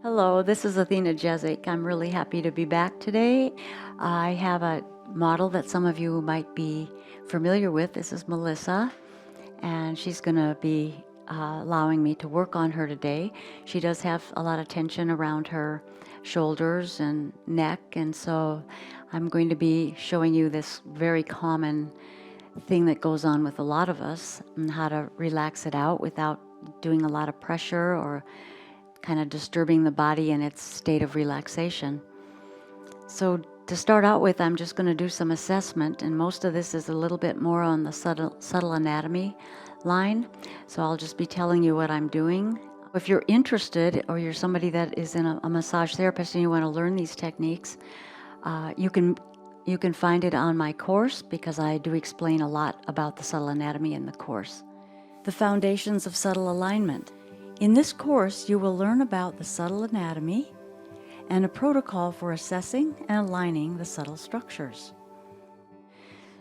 Hello, this is Athena Jezik. I'm really happy to be back today. I have a model that some of you might be familiar with. This is Melissa, and she's going to be allowing me to work on her today. She does have a lot of tension around her shoulders and neck, and so I'm going to be showing you this very common thing that goes on with a lot of us and how to relax it out without doing a lot of pressure or kind of disturbing the body in its state of relaxation. So to start out with, I'm just going to do some assessment, and most of this is a little bit more on the subtle anatomy line. So I'll just be telling you what I'm doing. If you're interested, or you're somebody that is in a massage therapist and you want to learn these techniques, you can find it on my course, because I do explain a lot about the subtle anatomy in the course. The foundations of subtle alignment. In this course, you will learn about the subtle anatomy and a protocol for assessing and aligning the subtle structures.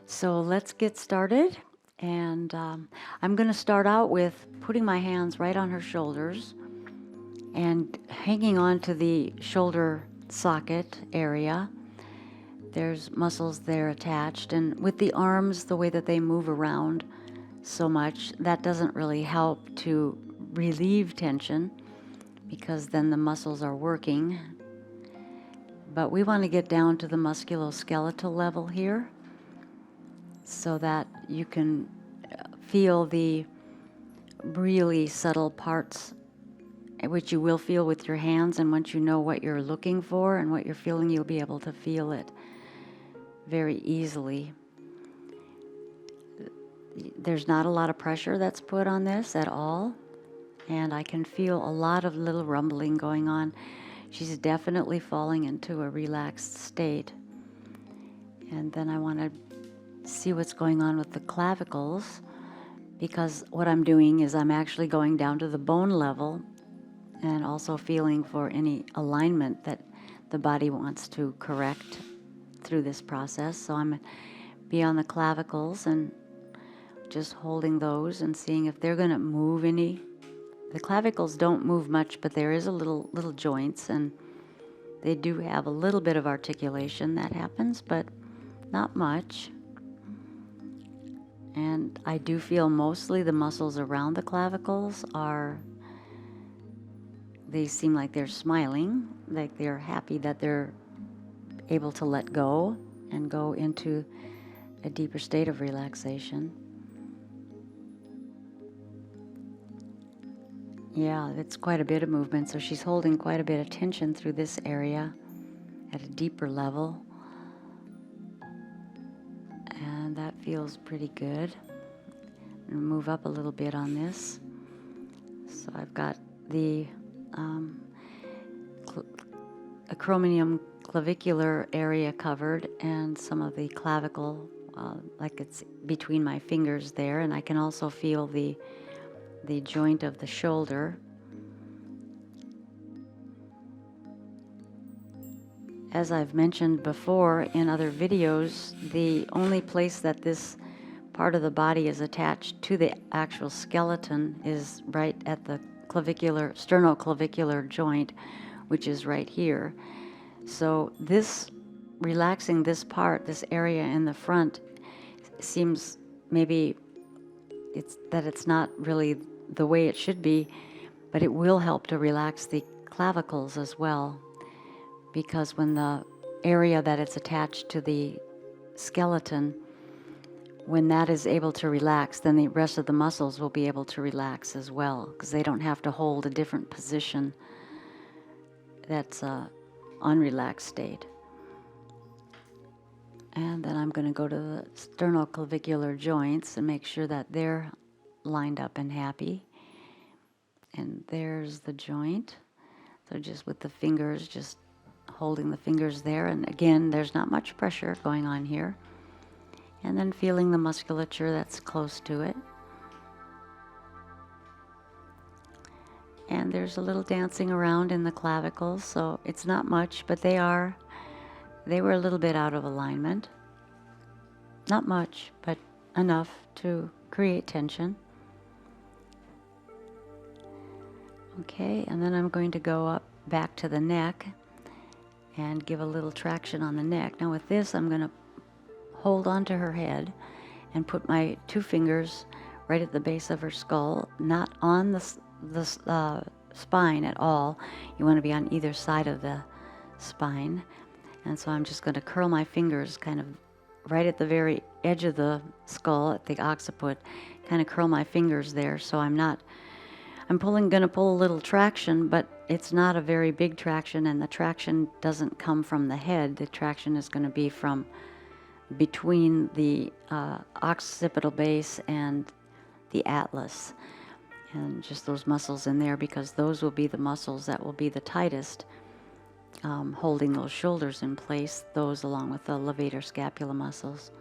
So let's get started. And I'm going to start out with putting my hands right on her shoulders and hanging on to the shoulder socket area. There's muscles there attached, and with the arms, the way that they move around so much, that doesn't really help to relieve tension, because then the muscles are working. But we want to get down to the musculoskeletal level here so that you can feel the really subtle parts, which you will feel with your hands. And once you know what you're looking for and what you're feeling, you'll be able to feel it very easily. There's not a lot of pressure that's put on this at all, and I can feel a lot of little rumbling going on. She's definitely falling into a relaxed state. And then I want to see what's going on with the clavicles, because what I'm doing is I'm actually going down to the bone level and also feeling for any alignment that the body wants to correct through this process. So I'm be on the clavicles and just holding those and seeing if they're going to move any. The clavicles don't move much, but there is a little joints, and they do have a little bit of articulation that happens, but not much. And I do feel mostly the muscles around the clavicles they seem like they're smiling, like they're happy that they're able to let go and go into a deeper state of relaxation. Yeah, it's quite a bit of movement, so she's holding quite a bit of tension through this area at a deeper level. And that feels pretty good. And move up a little bit on this. So I've got the acromion clavicular area covered, and some of the clavicle, like it's between my fingers there, and I can also feel the joint of the shoulder. As I've mentioned before in other videos, the only place that this part of the body is attached to the actual skeleton is right at the sternoclavicular joint, which is right here. So this, relaxing this part, this area in the front, seems maybe it's not really the way it should be, but it will help to relax the clavicles as well, because when the area that it's attached to the skeleton, when that is able to relax, then the rest of the muscles will be able to relax as well, because they don't have to hold a different position that's a unrelaxed state. And then I'm going to go to the sternoclavicular joints and make sure that they're lined up and happy. And there's the joint. So just with the fingers, just holding the fingers there. And again, there's not much pressure going on here. And then feeling the musculature that's close to it. And there's a little dancing around in the clavicles, so it's not much, but they were a little bit out of alignment. Not much, but enough to create tension. Okay, and then I'm going to go up back to the neck and give a little traction on the neck. Now with this, I'm going to hold onto her head and put my 2 fingers right at the base of her skull, not on the spine at all. You want to be on either side of the spine. And so I'm just going to curl my fingers kind of right at the very edge of the skull, at the occiput, kind of curl my fingers there. So I'm going to pull a little traction, but it's not a very big traction, and the traction doesn't come from the head. The traction is going to be from between the occipital base and the atlas, and just those muscles in there, because those will be the muscles that will be the tightest, holding those shoulders in place, those along with the levator scapula muscles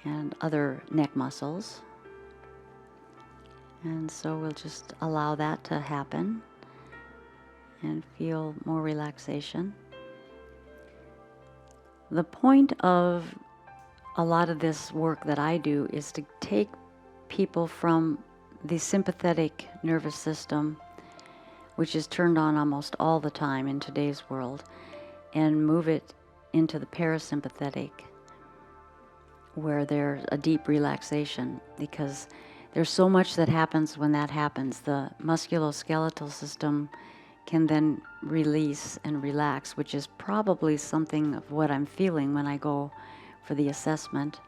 and other neck muscles. And so we'll just allow that to happen and feel more relaxation. The point of a lot of this work that I do is to take people from the sympathetic nervous system, which is turned on almost all the time in today's world, and move it into the parasympathetic, where there's a deep relaxation, because there's so much that happens when that happens. The musculoskeletal system can then release and relax, which is probably something of what I'm feeling when I go for the assessment.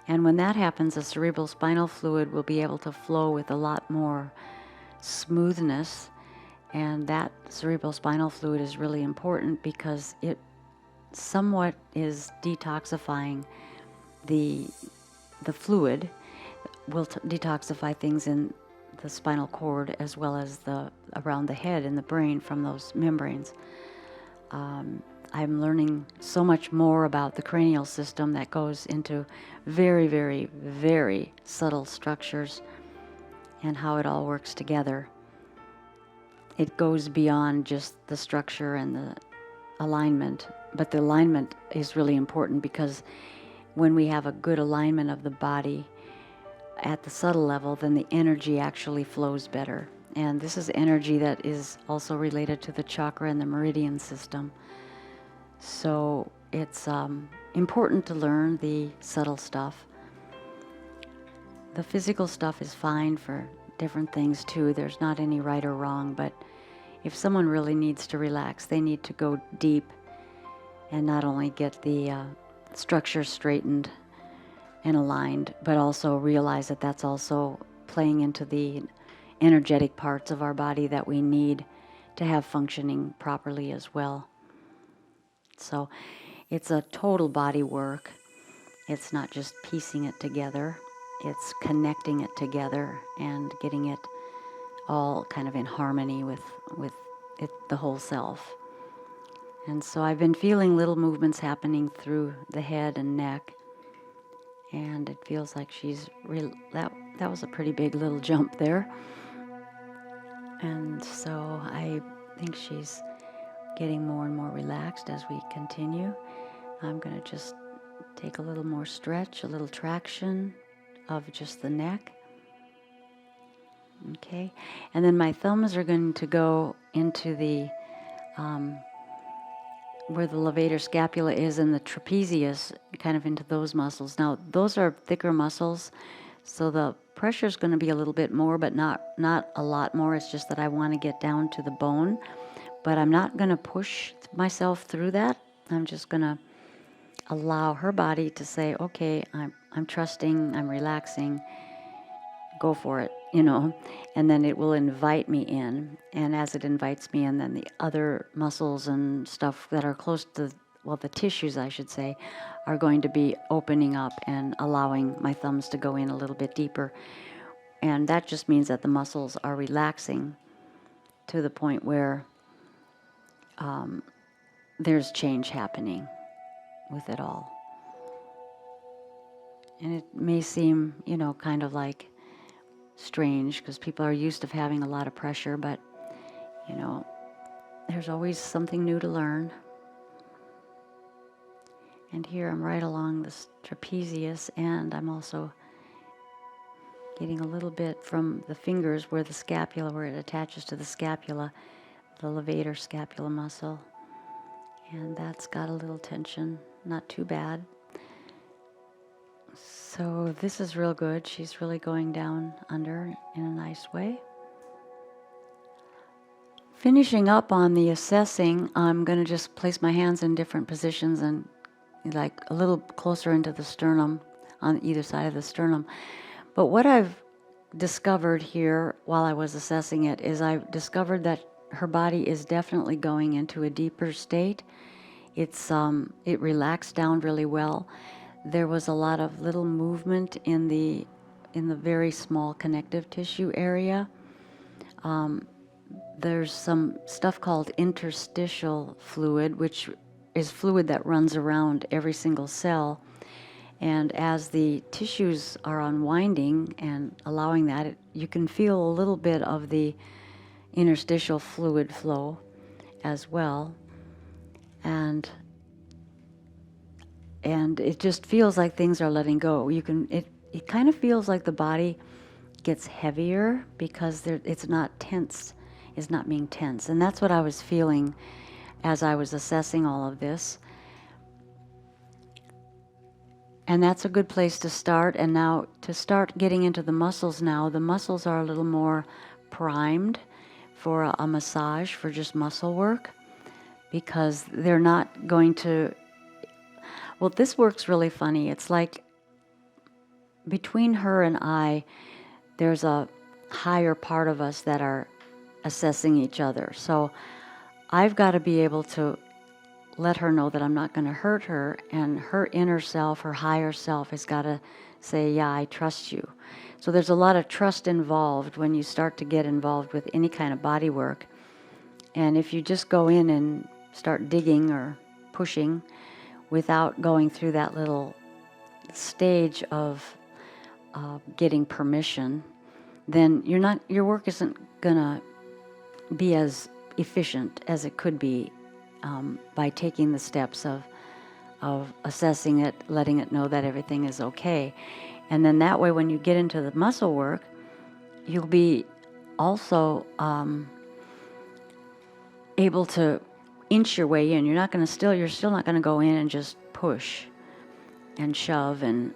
And when that happens, the cerebral spinal fluid will be able to flow with a lot more smoothness. And that cerebral spinal fluid is really important because it somewhat is detoxifying the fluid, will detoxify things in the spinal cord as well as around the head and the brain from those membranes. I'm learning so much more about the cranial system that goes into very, very, very subtle structures and how it all works together. It goes beyond just the structure and the alignment, but the alignment is really important, because when we have a good alignment of the body at the subtle level, then the energy actually flows better. And this is energy that is also related to the chakra and the meridian system. So it's important to learn the subtle stuff. The physical stuff is fine for different things too. There's not any right or wrong, but if someone really needs to relax, they need to go deep and not only get the structure straightened and aligned, but also realize that that's also playing into the energetic parts of our body that we need to have functioning properly as well. So it's a total body work. It's not just piecing it together. It's connecting it together and getting it all kind of in harmony with it, the whole self. And so I've been feeling little movements happening through the head and neck. And it feels like that was a pretty big little jump there. And so I think she's getting more and more relaxed as we continue. I'm going to just take a little more stretch, a little traction of just the neck. Okay. And then my thumbs are going to go into the where the levator scapula is and the trapezius, kind of into those muscles. Now, those are thicker muscles, so the pressure is going to be a little bit more, but not a lot more. It's just that I want to get down to the bone, but I'm not going to push myself through that. I'm just going to allow her body to say, okay, I'm trusting, I'm relaxing, go for it, and then it will invite me in. And as it invites me in, then the other muscles and stuff that are close to, the tissues, I should say, are going to be opening up and allowing my thumbs to go in a little bit deeper. And that just means that the muscles are relaxing to the point where there's change happening with it all. And it may seem, kind of like strange, because people are used to having a lot of pressure, but there's always something new to learn. And here I'm right along this trapezius, and I'm also getting a little bit from the fingers where it attaches to the scapula, the levator scapula muscle. And that's got a little tension, not too bad. So this is real good. She's really going down under in a nice way. Finishing up on the assessing, I'm going to just place my hands in different positions and like a little closer into the sternum, on either side of the sternum. But what I've discovered here while I was assessing it is I've discovered that her body is definitely going into a deeper state. It relaxed down really well. There was a lot of little movement in the very small connective tissue area. There's some stuff called interstitial fluid, which is fluid that runs around every single cell. And as the tissues are unwinding and allowing that, you can feel a little bit of the interstitial fluid flow as well. And it just feels like things are letting go. It kind of feels like the body gets heavier because it's not tense. It's not being tense. And that's what I was feeling as I was assessing all of this. And that's a good place to start. And now to start getting into the muscles now, the muscles are a little more primed for a massage, for just muscle work, because they're not going to, well, this works really funny. It's like between her and I, there's a higher part of us that are assessing each other. So I've got to be able to let her know that I'm not going to hurt her, and her inner self, her higher self, has got to say, yeah, I trust you. So there's a lot of trust involved when you start to get involved with any kind of body work. And if you just go in and start digging or pushing without going through that little stage of getting permission, then your work isn't going to be as efficient as it could be by taking the steps of assessing it, letting it know that everything is okay. And then that way, when you get into the muscle work, you'll be also able to inch your way in. You're still not going to go in and just push and shove and,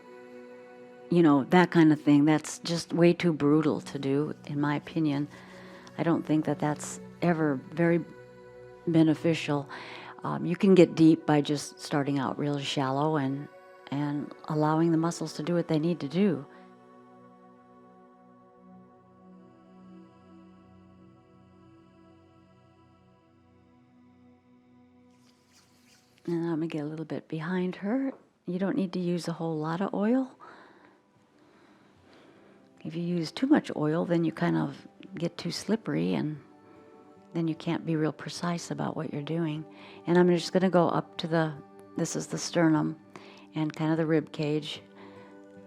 that kind of thing. That's just way too brutal to do, in my opinion. I don't think that that's ever very beneficial. You can get deep by just starting out really shallow and allowing the muscles to do what they need to do. And I'm going to get a little bit behind her. You don't need to use a whole lot of oil. If you use too much oil, then you kind of get too slippery, and then you can't be real precise about what you're doing. And I'm just going to go up to this is the sternum and kind of the rib cage,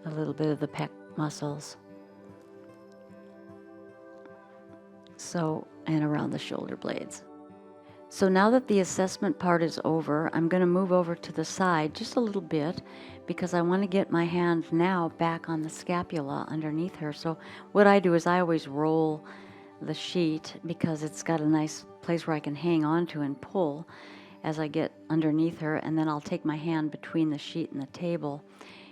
a little bit of the pec muscles. So, and around the shoulder blades. So now that the assessment part is over, I'm going to move over to the side just a little bit because I want to get my hand now back on the scapula underneath her. So what I do is I always roll the sheet because it's got a nice place where I can hang on to and pull as I get underneath her, and then I'll take my hand between the sheet and the table,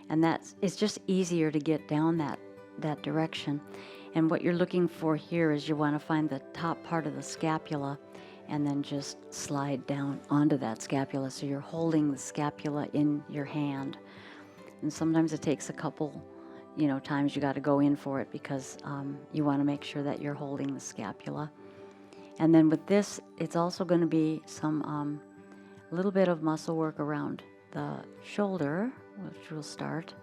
and it's just easier to get down that direction. And what you're looking for here is you want to find the top part of the scapula and then just slide down onto that scapula, so you're holding the scapula in your hand. And sometimes it takes a couple times you got to go in for it because you want to make sure that you're holding the scapula. And then with this, it's also going to be some little bit of muscle work around the shoulder, which we'll start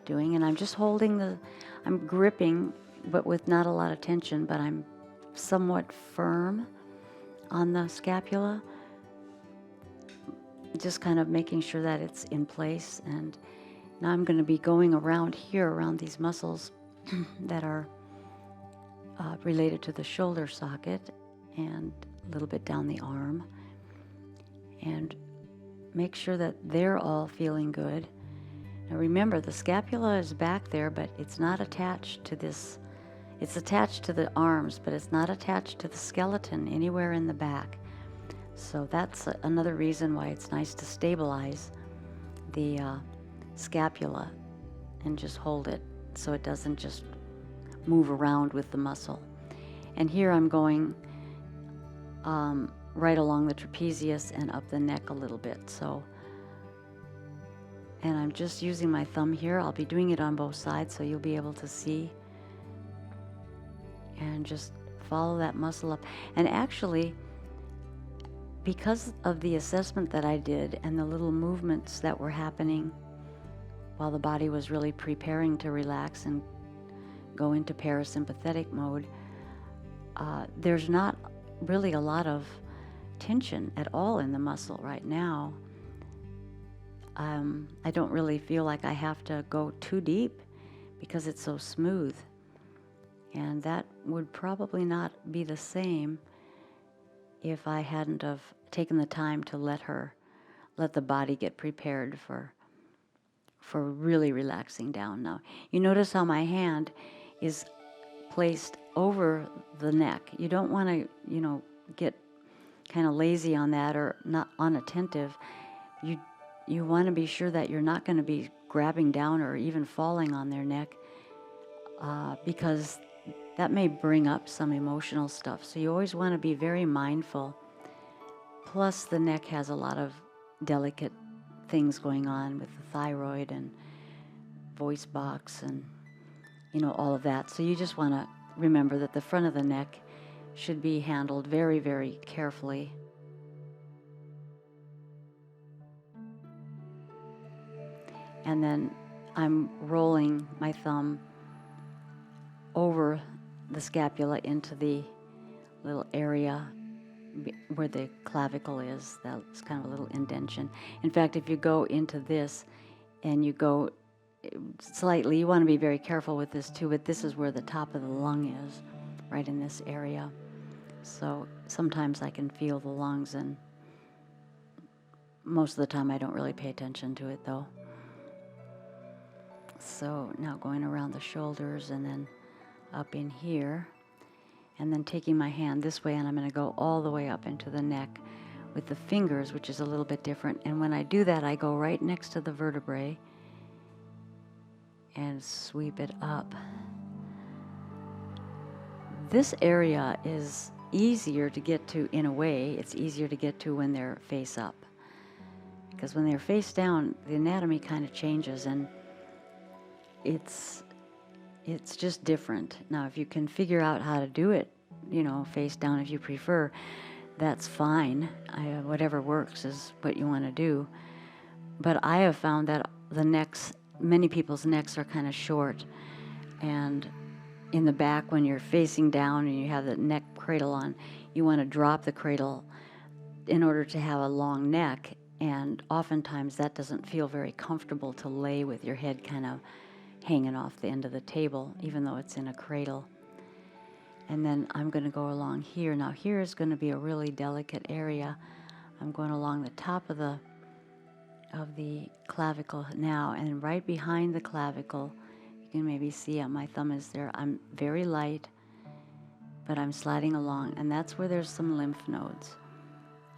doing. And I'm just I'm gripping, but with not a lot of tension, but I'm somewhat firm on the scapula, just kind of making sure that it's in place. And now I'm going to be going around here, around these muscles that are related to the shoulder socket, and a little bit down the arm, and make sure that they're all feeling good. Now remember, the scapula is back there, but it's not attached to this. It's attached to the arms, but it's not attached to the skeleton anywhere in the back. So that's another reason why it's nice to stabilize the scapula and just hold it so it doesn't just move around with the muscle. And here I'm going right along the trapezius and up the neck a little bit. So, and I'm just using my thumb here. I'll be doing it on both sides so you'll be able to see. And just follow that muscle up. And actually, because of the assessment that I did and the little movements that were happening while the body was really preparing to relax and go into parasympathetic mode, there's not really a lot of tension at all in the muscle right now. I don't really feel like I have to go too deep because it's so smooth. And that would probably not be the same if I hadn't have taken the time to let the body get prepared for really relaxing down. Now, you notice how my hand is placed over the neck. You don't want to, get kind of lazy on that or not unattentive. You want to be sure that you're not going to be grabbing down or even falling on their neck, because that may bring up some emotional stuff. So you always want to be very mindful. Plus, the neck has a lot of delicate things going on with the thyroid and voice box and, all of that. So you just want to remember that the front of the neck should be handled very, very carefully. And then I'm rolling my thumb over the scapula into the little area where the clavicle is. That's kind of a little indentation. In fact, if you go into this and you go slightly, you want to be very careful with this too, but this is where the top of the lung is, right in this area. So sometimes I can feel the lungs, and most of the time I don't really pay attention to it though. So now going around the shoulders and then up in here, and then taking my hand this way, and I'm going to go all the way up into the neck with the fingers, which is a little bit different. And when I do that, I go right next to the vertebrae and sweep it up. This area is easier to get to in a way. It's easier to get to when they're face up, because when they're face down, the anatomy kind of changes, and it's just different. Now, if you can figure out how to do it, face down if you prefer, that's fine. Whatever works is what you want to do. But I have found that many people's necks are kind of short. And in the back, when you're facing down and you have the neck cradle on, you want to drop the cradle in order to have a long neck. And oftentimes that doesn't feel very comfortable to lay with your head kind of hanging off the end of the table, even though it's in a cradle. And then I'm going to go along here. Now here is going to be a really delicate area. I'm going along the top of the clavicle now, and right behind the clavicle, you can maybe see my thumb is there. I'm very light, but I'm sliding along, and that's where there's some lymph nodes.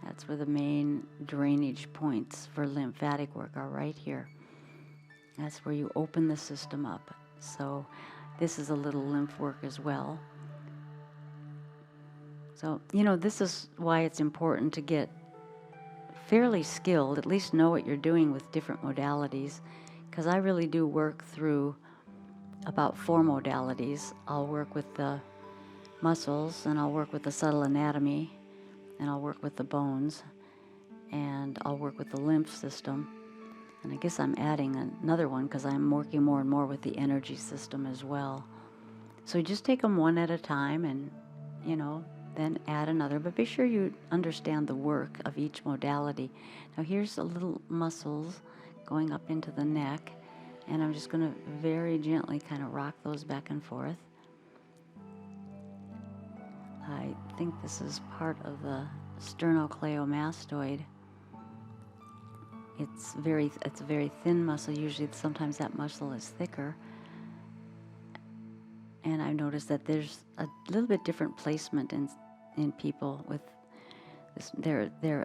That's where the main drainage points for lymphatic work are, right here. That's where you open the system up. So this is a little lymph work as well. So, this is why it's important to get fairly skilled, at least know what you're doing with different modalities, because I really do work through about 4 modalities. I'll work with the muscles, and I'll work with the subtle anatomy, and I'll work with the bones, and I'll work with the lymph system. And I guess I'm adding another one because I'm working more and more with the energy system as well. So you just take them one at a time and, then add another. But be sure you understand the work of each modality. Now here's the little muscles going up into the neck. And I'm just going to very gently kind of rock those back and forth. I think this is part of the sternocleidomastoid. It's a very thin muscle. Usually, sometimes that muscle is thicker. And I've noticed that there's a little bit different placement in people with this.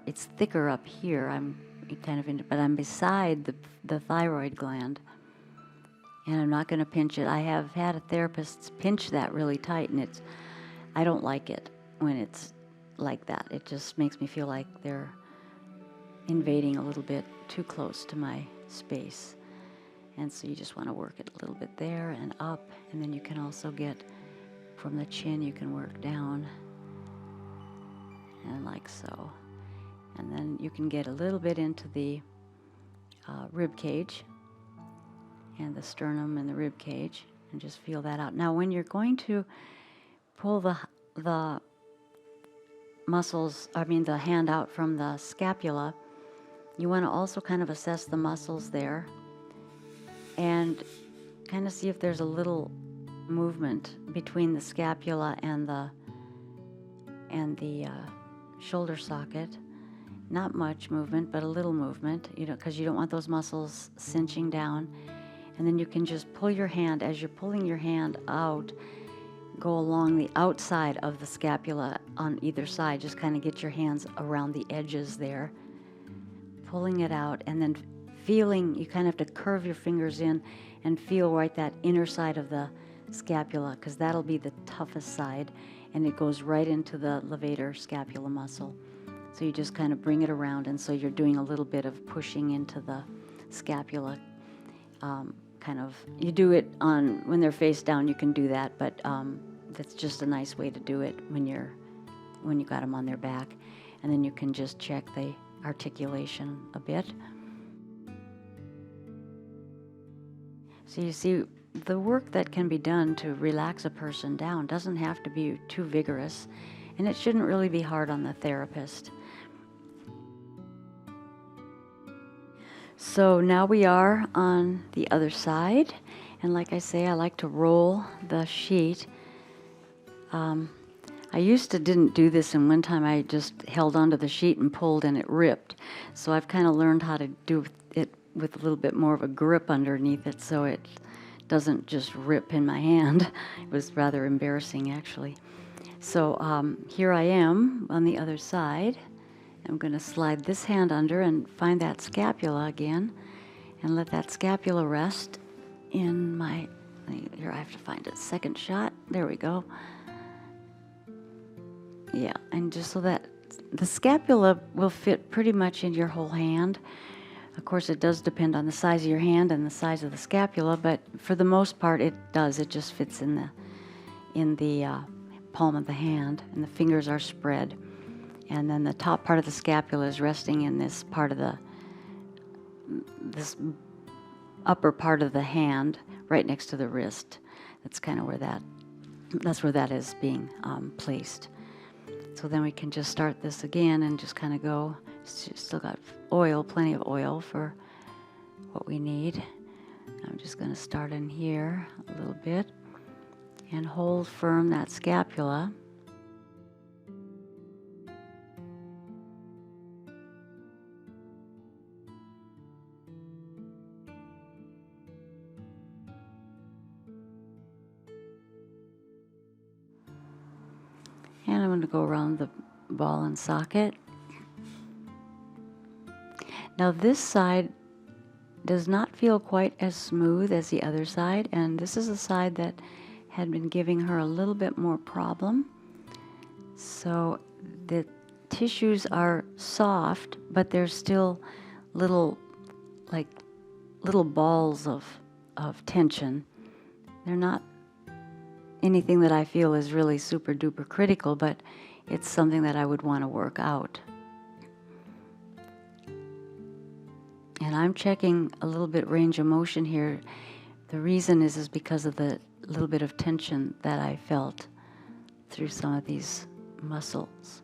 It's thicker up here. I'm kind of but I'm beside the thyroid gland, and I'm not going to pinch it. I have had a therapist pinch that really tight, and I don't like it when it's like that. It just makes me feel like they're invading a little bit too close to my space. And so you just want to work it a little bit there and up, and then you can also get from the chin, you can work down and like so. And then you can get a little bit into the rib cage and the sternum and the rib cage and just feel that out. Now when you're going to pull the muscles, the hand out from the scapula, you want to also kind of assess the muscles there and kind of see if there's a little movement between the scapula and the shoulder socket. Not much movement, but a little movement, because you don't want those muscles cinching down. And then you can just pull your hand, as you're pulling your hand out, go along the outside of the scapula on either side. Just kind of get your hands around the edges there, pulling it out, and then feeling, you kind of have to curve your fingers in and feel right that inner side of the scapula, because that'll be the toughest side, and it goes right into the levator scapula muscle. So you just kind of bring it around, and so you're doing a little bit of pushing into the scapula. You do it when they're face down, you can do that, but that's just a nice way to do it when you got them on their back. And then you can just check the articulation a bit. So you see, the work that can be done to relax a person down doesn't have to be too vigorous, and it shouldn't really be hard on the therapist. So now we are on the other side, and like I say, I like to roll the sheet. I used to didn't do this, and one time I just held onto the sheet and pulled and it ripped. So I've kind of learned how to do it with a little bit more of a grip underneath it so it doesn't just rip in my hand. It was rather embarrassing, actually. So here I am on the other side. I'm going to slide this hand under and find that scapula again and let that scapula rest in my, here I have to find a second shot. There we go. Yeah, and just so that the scapula will fit pretty much in your whole hand. Of course, it does depend on the size of your hand and the size of the scapula, but for the most part, it does. It just fits in the palm of the hand, and the fingers are spread. And then the top part of the scapula is resting in this upper part of the hand, right next to the wrist. That's kind of where that is being placed. So then we can just start this again and just kind of go. Still got plenty of oil for what we need. I'm just going to start in here a little bit and hold firm that scapula. And I'm going to go around the ball and socket. Now this side does not feel quite as smooth as the other side, and this is a side that had been giving her a little bit more problem. So the tissues are soft, but there's still little balls of tension. They're not anything that I feel is really super duper critical, but it's something that I would want to work out. And I'm checking a little bit range of motion here. The reason is because of the little bit of tension that I felt through some of these muscles.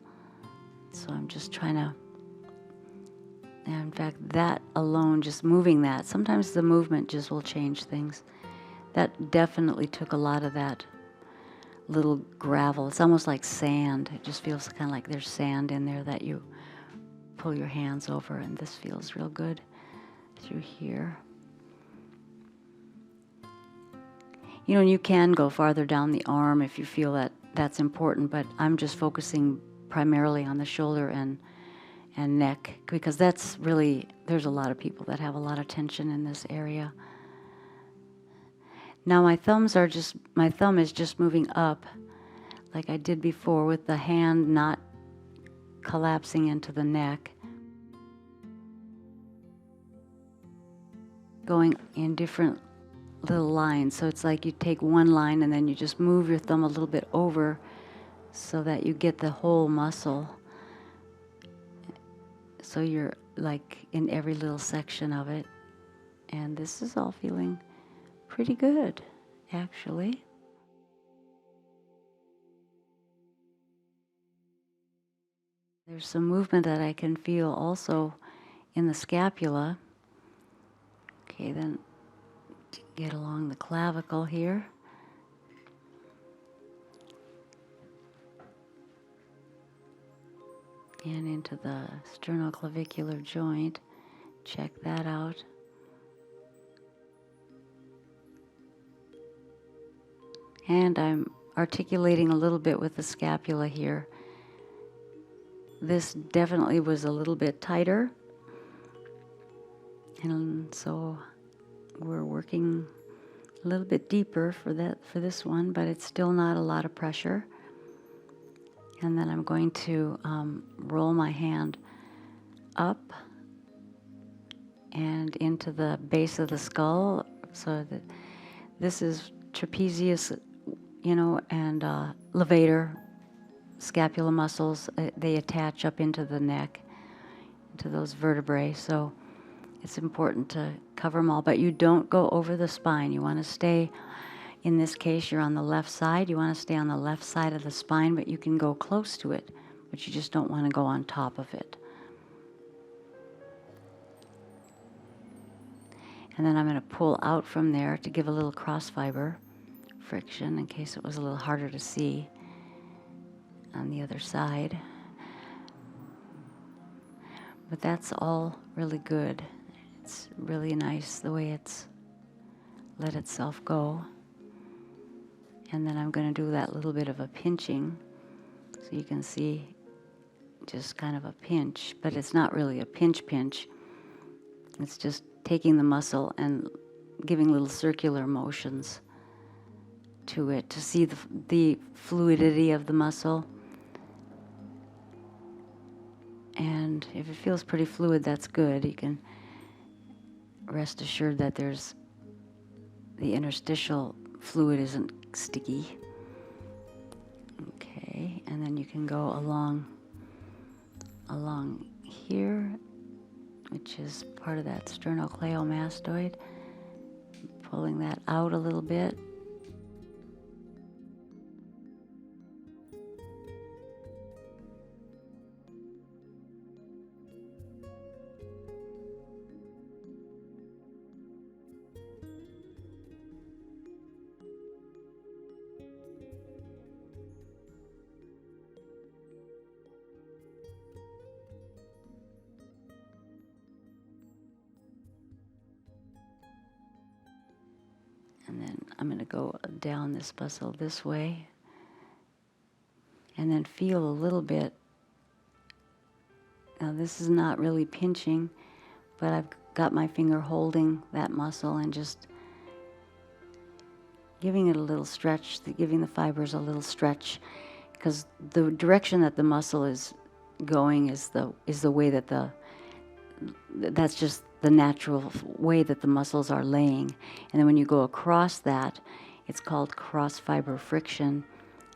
So I'm just trying to, and in fact, that alone, just moving that, sometimes the movement just will change things. That definitely took a lot of that little gravel. It's almost like sand. It just feels kind of like there's sand in there that you pull your hands over, and this feels real good through here. You know, and you can go farther down the arm if you feel that that's important, but I'm just focusing primarily on the shoulder and neck, because that's really, there's a lot of people that have a lot of tension in this area. Now my thumb is just moving up like I did before, with the hand not collapsing into the neck. Going in different little lines. So it's like you take one line and then you just move your thumb a little bit over so that you get the whole muscle. So you're like in every little section of it. And this is all feeling pretty good, actually. There's some movement that I can feel also in the scapula. Okay, then get along the clavicle here. And into the sternoclavicular joint. Check that out. And I'm articulating a little bit with the scapula here. This definitely was a little bit tighter. And so we're working a little bit deeper for this one, but it's still not a lot of pressure. And then I'm going to roll my hand up and into the base of the skull, so that this is trapezius, you know, and levator, scapula muscles. They attach up into the neck, into those vertebrae. So it's important to cover them all, but you don't go over the spine. You want to stay, in this case, you're on the left side. You want to stay on the left side of the spine, but you can go close to it, but you just don't want to go on top of it. And then I'm going to pull out from there to give a little cross fiber friction in case it was a little harder to see on the other side. But that's all really good. It's really nice the way it's let itself go. And then I'm going to do that little bit of a pinching, so you can see just kind of a pinch, but it's not really a pinch. It's just taking the muscle and giving little circular motions to it to see the fluidity of the muscle. And if it feels pretty fluid, that's good. You can rest assured that there's the interstitial fluid isn't sticky. Okay, and then you can go along here, which is part of that sternocleidomastoid, pulling that out a little bit. And then I'm going to go down this muscle this way. And then feel a little bit. Now this is not really pinching, but I've got my finger holding that muscle and just giving it a little stretch, giving the fibers a little stretch, because the direction that the muscle is going is the way that that's just the natural way that the muscles are laying. And then when you go across that, it's called cross fiber friction.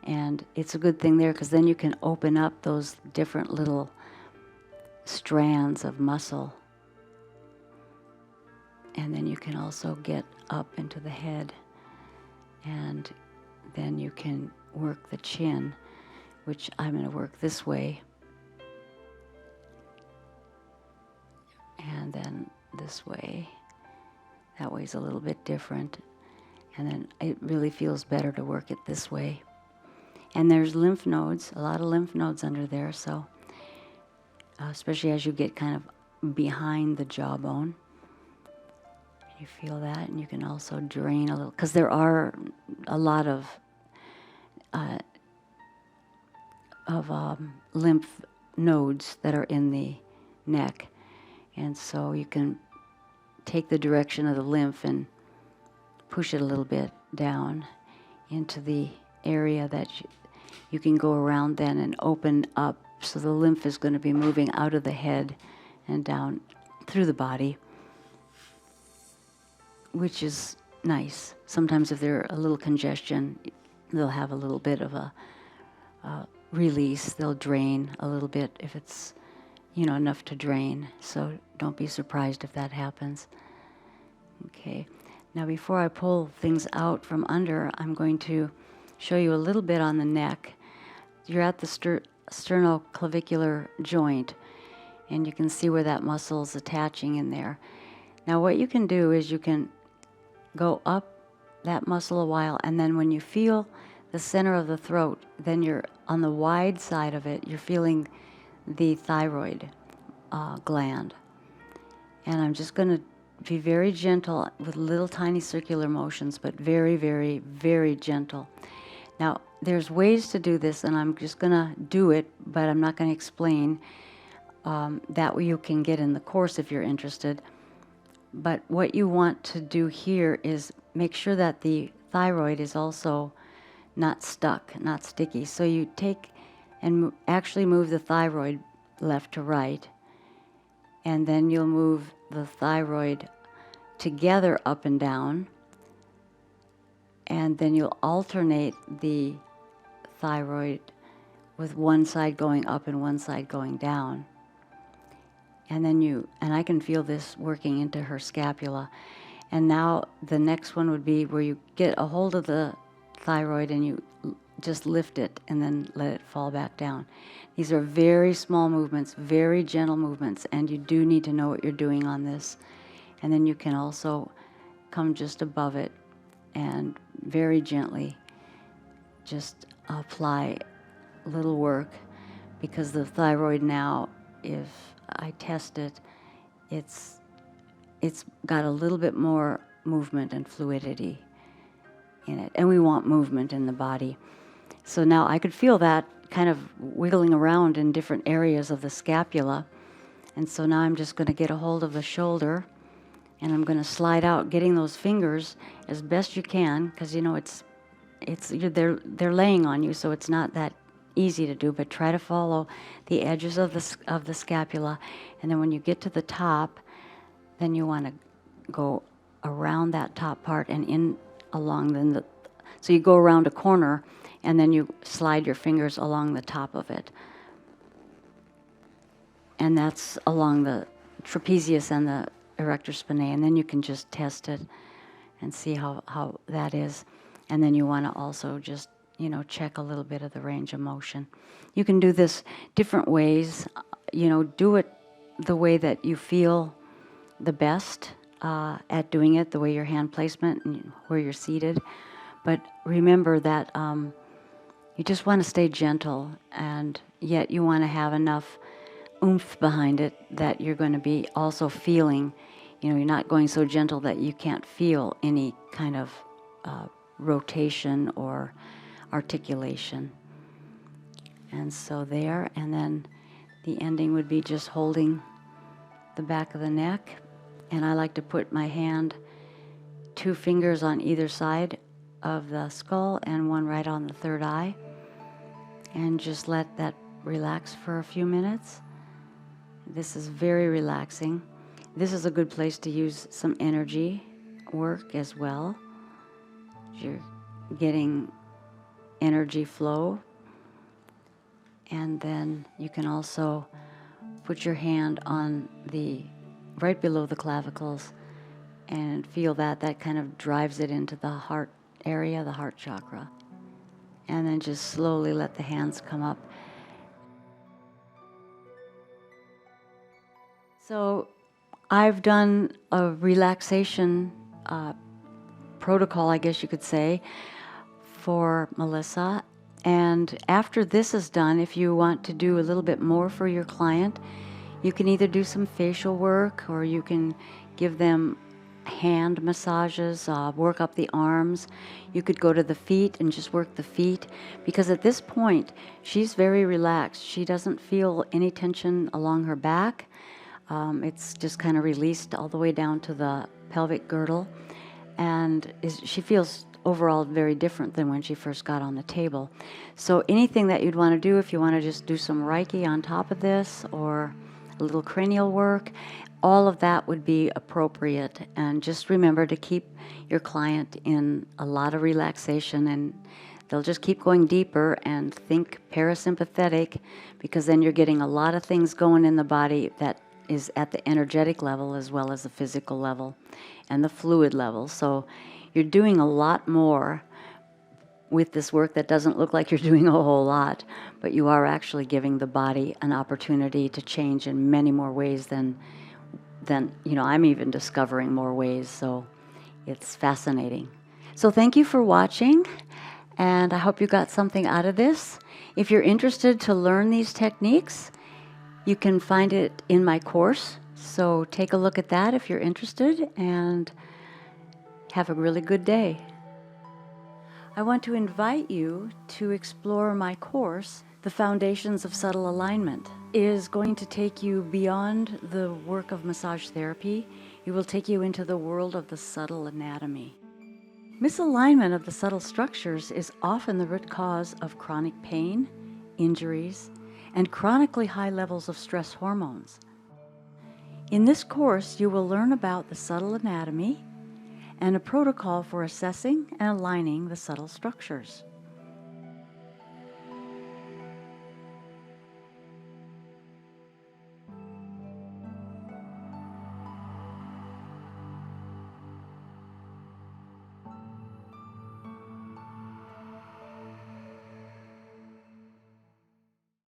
And it's a good thing there, because then you can open up those different little strands of muscle. And then you can also get up into the head. And then you can work the chin, which I'm going to work this way. And then this way. That way's a little bit different. And then it really feels better to work it this way. And there's lymph nodes, a lot of lymph nodes under there, so especially as you get kind of behind the jawbone. You feel that, and you can also drain a little, because there are a lot of lymph nodes that are in the neck, and so you can take the direction of the lymph and push it a little bit down into the area that you can go around then and open up, so the lymph is going to be moving out of the head and down through the body, which is nice. Sometimes if they're a little congestion, they'll have a little bit of a release. They'll drain a little bit if it's, enough to drain. So don't be surprised if that happens. Okay. Now before I pull things out from under, I'm going to show you a little bit on the neck. You're at the sternoclavicular joint, and you can see where that muscle is attaching in there. Now what you can do is you can go up that muscle a while, and then when you feel the center of the throat, then you're on the wide side of it, you're feeling the thyroid gland. And I'm just going to be very gentle with little tiny circular motions, but very, very, very gentle. Now, there's ways to do this, and I'm just going to do it, but I'm not going to explain. That way you can get in the course if you're interested. But what you want to do here is make sure that the thyroid is also not stuck, not sticky. So you take and actually move the thyroid left to right, and then you'll move the thyroid together up and down, and then you'll alternate the thyroid with one side going up and one side going down. And then I can feel this working into her scapula. And now the next one would be where you get a hold of the thyroid and you just lift it and then let it fall back down. These are very small movements, very gentle movements, and you do need to know what you're doing on this. And then you can also come just above it and very gently just apply a little work, because the thyroid now, if I test it, it's got a little bit more movement and fluidity in it, and we want movement in the body. So now I could feel that kind of wiggling around in different areas of the scapula, and so now I'm just going to get a hold of the shoulder, and I'm going to slide out, getting those fingers as best you can, because they're laying on you, so it's not that easy to do, but try to follow the edges of the scapula, and then when you get to the top, then you want to go around that top part and in along so you go around a corner, and then you slide your fingers along the top of it, and that's along the trapezius and the erector spinae, and then you can just test it and see how that is, and then you want to also just check a little bit of the range of motion. You can do this different ways. Do it the way that you feel the best at doing it, the way your hand placement and where you're seated. But remember that you just want to stay gentle, and yet you want to have enough oomph behind it that you're going to be also feeling, you're not going so gentle that you can't feel any kind of rotation or articulation. And so there, and then the ending would be just holding the back of the neck. And I like to put my hand, 2 fingers on either side of the skull and one right on the third eye, and just let that relax for a few minutes. This is very relaxing. This is a good place to use some energy work as well. You're getting energy flow. And then you can also put your hand on right below the clavicles and feel that kind of drives it into the heart area, the heart chakra. And then just slowly let the hands come up. So I've done a relaxation protocol, I guess you could say, for Melissa. And after this is done, if you want to do a little bit more for your client, you can either do some facial work, or you can give them hand massages, work up the arms. You could go to the feet and just work the feet, because at this point she's very relaxed. She doesn't feel any tension along her back. It's just kind of released all the way down to the pelvic girdle, and she feels overall very different than when she first got on the table. So anything that you'd want to do, if you want to just do some Reiki on top of this or a little cranial work, all of that would be appropriate. And just remember to keep your client in a lot of relaxation, and they'll just keep going deeper, and think parasympathetic, because then you're getting a lot of things going in the body that is at the energetic level as well as the physical level and the fluid level. So you're doing a lot more with this work that doesn't look like you're doing a whole lot, but you are actually giving the body an opportunity to change in many more ways than I'm even discovering more ways. So it's fascinating. So thank you for watching, and I hope you got something out of this. If you're interested to learn these techniques, you can find it in my course. So take a look at that if you're interested, and have a really good day. I want to invite you to explore my course, The Foundations of Subtle Alignment. It is going to take you beyond the work of massage therapy. It will take you into the world of the subtle anatomy. Misalignment of the subtle structures is often the root cause of chronic pain, injuries, and chronically high levels of stress hormones. In this course, you will learn about the subtle anatomy and a protocol for assessing and aligning the subtle structures.